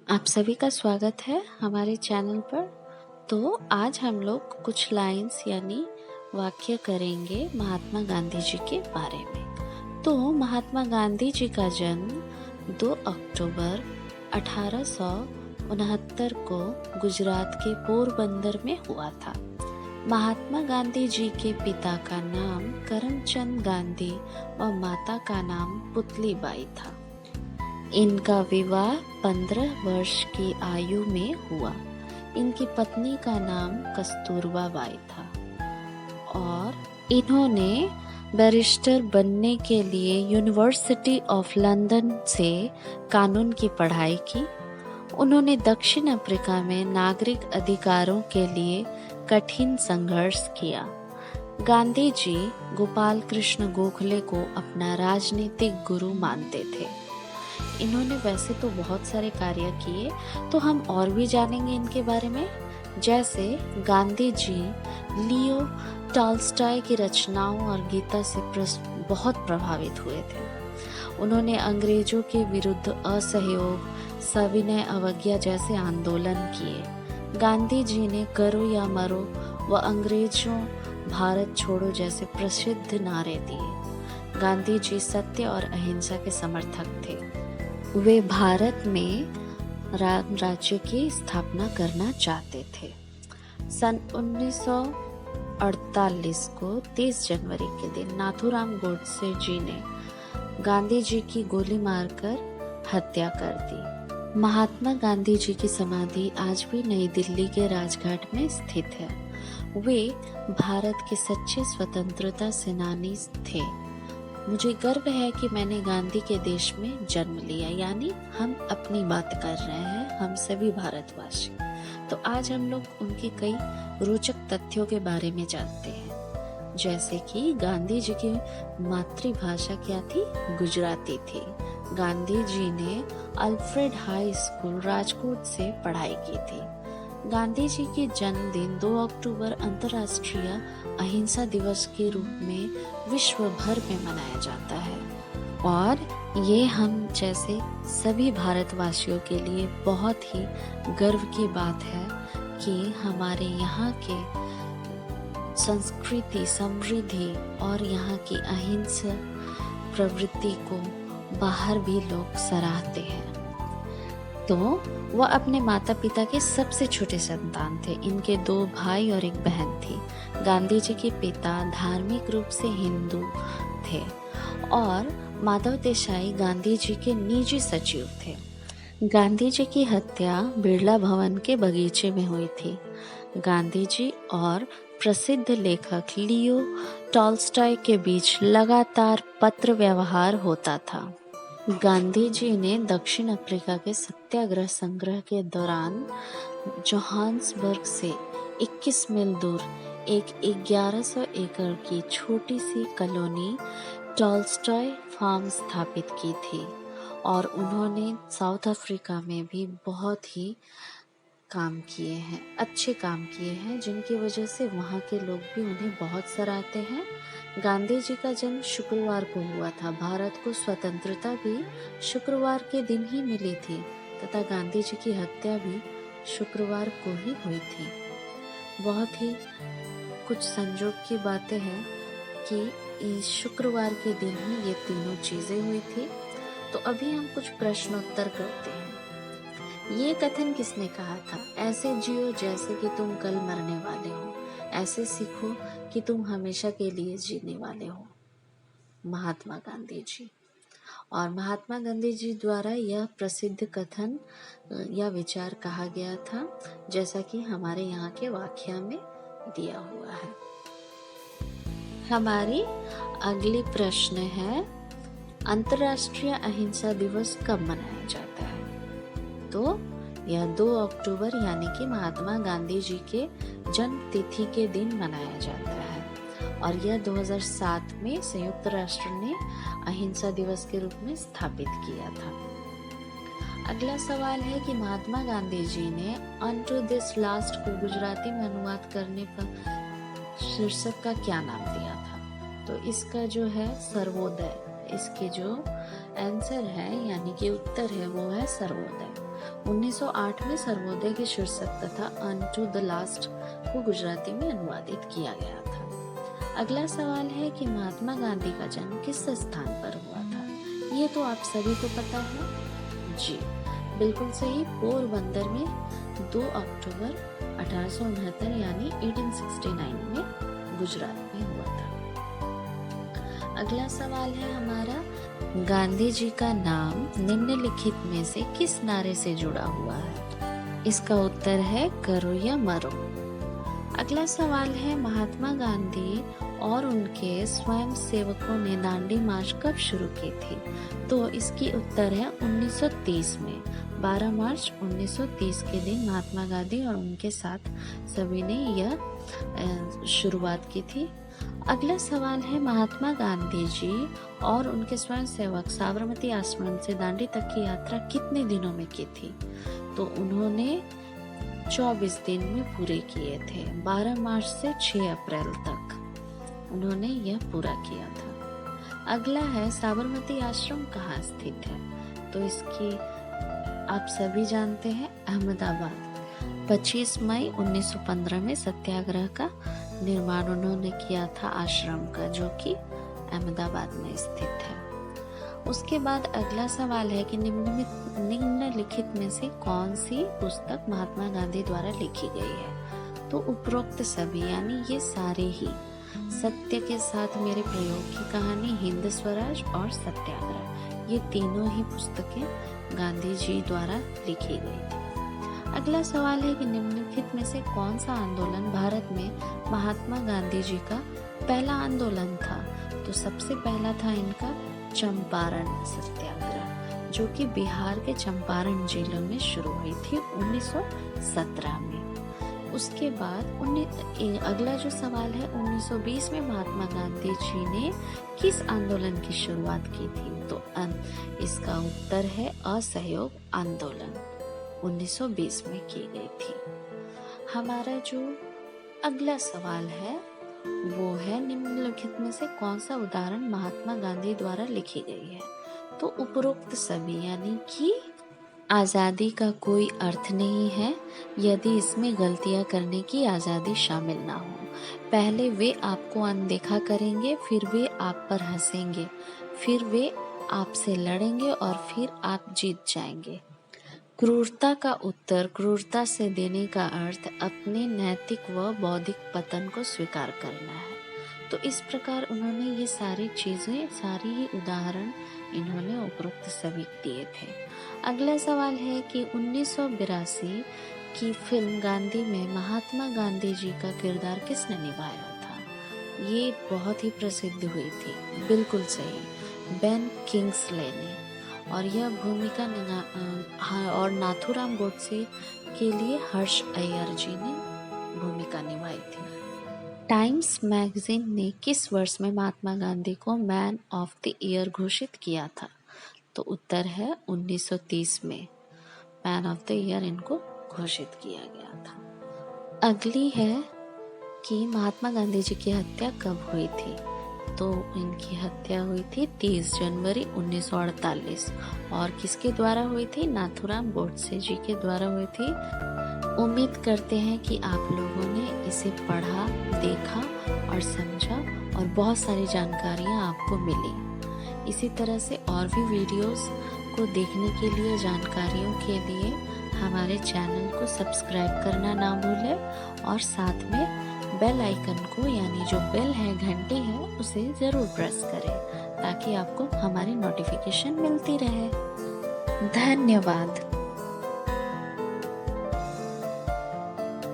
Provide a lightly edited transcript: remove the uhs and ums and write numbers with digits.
आप सभी का स्वागत है हमारे चैनल पर। तो आज हम लोग कुछ लाइंस यानी वाक्य करेंगे महात्मा गांधी जी के बारे में। तो महात्मा गांधी जी का जन्म 2 अक्टूबर 1869 को गुजरात के पोरबंदर में हुआ था। महात्मा गांधी जी के पिता का नाम करमचंद गांधी और माता का नाम पुतलीबाई था। इनका विवाह 15 वर्ष की आयु में हुआ। इनकी पत्नी का नाम कस्तूरबा बाई था और इन्होंने बैरिस्टर बनने के लिए यूनिवर्सिटी ऑफ लंदन से कानून की पढ़ाई की। उन्होंने दक्षिण अफ्रीका में नागरिक अधिकारों के लिए कठिन संघर्ष किया। गांधी जी गोपाल कृष्ण गोखले को अपना राजनीतिक गुरु मानते थे। इन्होंने वैसे तो बहुत सारे कार्य किए, तो हम और भी जानेंगे इनके बारे में। जैसे गांधी जी लियो टॉल्स्टॉय की रचनाओं और गीता से बहुत प्रभावित हुए थे। उन्होंने अंग्रेजों के विरुद्ध असहयोग, सविनय अवज्ञा जैसे आंदोलन किए। गांधी जी ने करो या मरो व अंग्रेजों भारत छोड़ो जैसे प्रसिद्ध नारे दिए। गांधी जी सत्य और अहिंसा के समर्थक थे। वे भारत में राज्य की स्थापना करना चाहते थे। सन 1948 को 30 जनवरी के दिन नाथूराम गोडसे जी ने गांधी जी की गोली मारकर हत्या कर दी। महात्मा गांधी जी की समाधि आज भी नई दिल्ली के राजघाट में स्थित है। वे भारत के सच्चे स्वतंत्रता सेनानी थे। मुझे गर्व है कि मैंने गांधी के देश में जन्म लिया, यानी हम अपनी बात कर रहे हैं, हम सभी भारतवासी। तो आज हम लोग उनके कई रोचक तथ्यों के बारे में जानते हैं। जैसे कि गांधी जी की मातृभाषा क्या थी? गुजराती थी। गांधी जी ने अल्फ्रेड हाई स्कूल राजकोट से पढ़ाई की थी। गांधी जी के जन्मदिन 2 अक्टूबर अंतर्राष्ट्रीय अहिंसा दिवस के रूप में विश्व भर में मनाया जाता है और ये हम जैसे सभी भारतवासियों के लिए बहुत ही गर्व की बात है कि हमारे यहाँ के संस्कृति, समृद्धि और यहाँ की अहिंसा प्रवृत्ति को बाहर भी लोग सराहते हैं। तो वह अपने माता पिता के सबसे छोटे संतान थे। इनके 2 भाई और 1 बहन थी। गांधी जी के पिता धार्मिक रूप से हिंदू थे और माधव देसाई गांधी जी के निजी सचिव थे। गांधी जी की हत्या बिरला भवन के बगीचे में हुई थी। गांधी जी और प्रसिद्ध लेखक लियो टॉल्स्टॉय के बीच लगातार पत्र व्यवहार होता था। गांधी जी ने दक्षिण अफ्रीका के सत्याग्रह संग्रह के दौरान जोहान्सबर्ग से 21 मील दूर एक 1100 एकड़ की छोटी सी कॉलोनी टॉल्स्टॉय फार्म स्थापित की थी और उन्होंने साउथ अफ्रीका में भी बहुत ही काम किए हैं, अच्छे काम किए हैं, जिनकी वजह से वहाँ के लोग भी उन्हें बहुत सराहते हैं। गांधी जी का जन्म शुक्रवार को हुआ था। भारत को स्वतंत्रता भी शुक्रवार के दिन ही मिली थी तथा गांधी जी की हत्या भी शुक्रवार को ही हुई थी। बहुत ही कुछ संयोग की बातें हैं कि इस शुक्रवार के दिन ही ये तीनों चीजें हुई थी। तो अभी हम कुछ प्रश्नोत्तर करते हैं। ये कथन किसने कहा था? ऐसे जियो जैसे कि तुम कल मरने वाले हो, ऐसे सीखो कि तुम हमेशा के लिए जीने वाले हो। महात्मा गांधी जी। और महात्मा गांधी जी द्वारा यह प्रसिद्ध कथन या विचार कहा गया था, जैसा कि हमारे यहाँ के वाक्य में दिया हुआ है। हमारी अगली प्रश्न है, अंतर्राष्ट्रीय अहिंसा दिवस कब मनाया जाता है? तो यह 2 अक्टूबर यानी कि महात्मा गांधी जी के जन्म तिथि के दिन मनाया जाता है और यह 2007 में संयुक्त राष्ट्र ने अहिंसा दिवस के रूप में स्थापित किया था। अगला सवाल है कि महात्मा गांधी जी ने अनटू दिस लास्ट को गुजराती में अनुवाद करने का शीर्षक का क्या नाम दिया था? तो इसका जो है सर्वोदय, इसके जो आंसर है यानी कि उत्तर है वो है सर्वोदय। 1908 में सर्वोदय के शीर्षक तथा अनटू द लास्ट को गुजराती में अनुवादित किया गया था। अगला सवाल है कि महात्मा गांधी का जन्म किस स्थान पर हुआ था? ये तो आप सभी को पता है। जी बिल्कुल सही, पोरबंदर में 2 अक्टूबर 1869 यानी 1869 में गुजरात में हुआ था। अगला सवाल है हमारा, गांधी जी का नाम निम्नलिखित में से किस नारे से जुड़ा हुआ है? इसका उत्तर है करो या मरो। अगला सवाल है, महात्मा गांधी और उनके स्वयं सेवकों ने दांडी मार्च कब शुरू की थी? तो इसकी उत्तर है 1930 में। 12 मार्च 1930 के दिन महात्मा गांधी और उनके साथ सभी ने यह शुरुआत की थी। अगला सवाल है, महात्मा गांधी जी और उनके स्वयं सेवक साबरमती आश्रम से दांडी तक की यात्रा कितने दिनों में की थी? तो उन्होंने 24 दिन में पूरे किए थे। 12 मार्च से 6 अप्रैल तक उन्होंने यह पूरा किया था। अगला है, साबरमती आश्रम कहाँ स्थित है? तो इसकी आप सभी जानते हैं, अहमदाबाद। 25 मई 1915 में सत्याग्रह का निर्माण उन्होंने किया था आश्रम का, जो कि अहमदाबाद में स्थित है। उसके बाद अगला सवाल है कि निम्नलिखित में से कौन सी पुस्तक महात्मा गांधी द्वारा लिखी गई है? तो उपरोक्त सभी यानी ये सारे ही। सत्य के साथ मेरे प्रयोग की कहानी, हिंद स्वराज और सत्याग्रह, ये तीनों ही पुस्तकें गांधी जी द्वारा लिखी गई थी। अगला सवाल है कि निम्नलिखित में से कौन सा आंदोलन भारत में महात्मा गांधी जी का पहला आंदोलन था? तो सबसे पहला था इनका चंपारण सत्याग्रह, जो कि बिहार के चंपारण जिले में शुरू हुई थी 1917 में। उसके बाद अगला जो सवाल है, 1920 में महात्मा गांधी जी ने किस आंदोलन की शुरुआत की थी? तो इसका उत्तर है असहयोग आंदोलन, 1920 में की गई थी। हमारा जो अगला सवाल है वो है, निम्नलिखित में से कौन सा उदाहरण महात्मा गांधी द्वारा लिखी गई है? तो उपरोक्त सभी यानी कि आज़ादी का कोई अर्थ नहीं है यदि इसमें गलतियां करने की आज़ादी शामिल ना हो। पहले वे आपको अनदेखा करेंगे, फिर वे आप पर हंसेंगे, फिर वे आपसे लड़ेंगे और फिर आप जीत जाएंगे। क्रूरता का उत्तर क्रूरता से देने का अर्थ अपने नैतिक व बौद्धिक पतन को स्वीकार करना है। तो इस प्रकार उन्होंने ये सारी चीज़ें, सारी ही उदाहरण इन्होंने उपरोक्त सभी दिए थे। अगला सवाल है कि 1982 की फिल्म गांधी में महात्मा गांधी जी का किरदार किसने निभाया था? ये बहुत ही प्रसिद्ध हुई थी। बिल्कुल सही, बेन किंग्सले ने। और यह भूमिका और नाथूराम गोडसे के लिए हर्ष अय्यर जी ने भूमिका निभाई थी। टाइम्स मैगजीन ने किस वर्ष में महात्मा गांधी को मैन ऑफ द ईयर घोषित किया था? तो उत्तर है 1930 में मैन ऑफ द ईयर इनको घोषित किया गया था। अगली है कि महात्मा गांधी जी की हत्या कब हुई थी? तो इनकी हत्या हुई थी 30 जनवरी 1948 और किसके द्वारा हुई थी? नाथूराम गोडसे जी के द्वारा हुई थी। उम्मीद करते हैं कि आप लोगों ने इसे पढ़ा, देखा और समझा और बहुत सारी जानकारियाँ आपको मिली। इसी तरह से और भी वीडियोस को देखने के लिए, जानकारियों के लिए हमारे चैनल को सब्सक्राइब करना ना भूलें और साथ में बेल आइकन को, यानी जो बेल है, घंटी है, उसे ज़रूर प्रेस करें ताकि आपको हमारी नोटिफिकेशन मिलती रहे। धन्यवाद।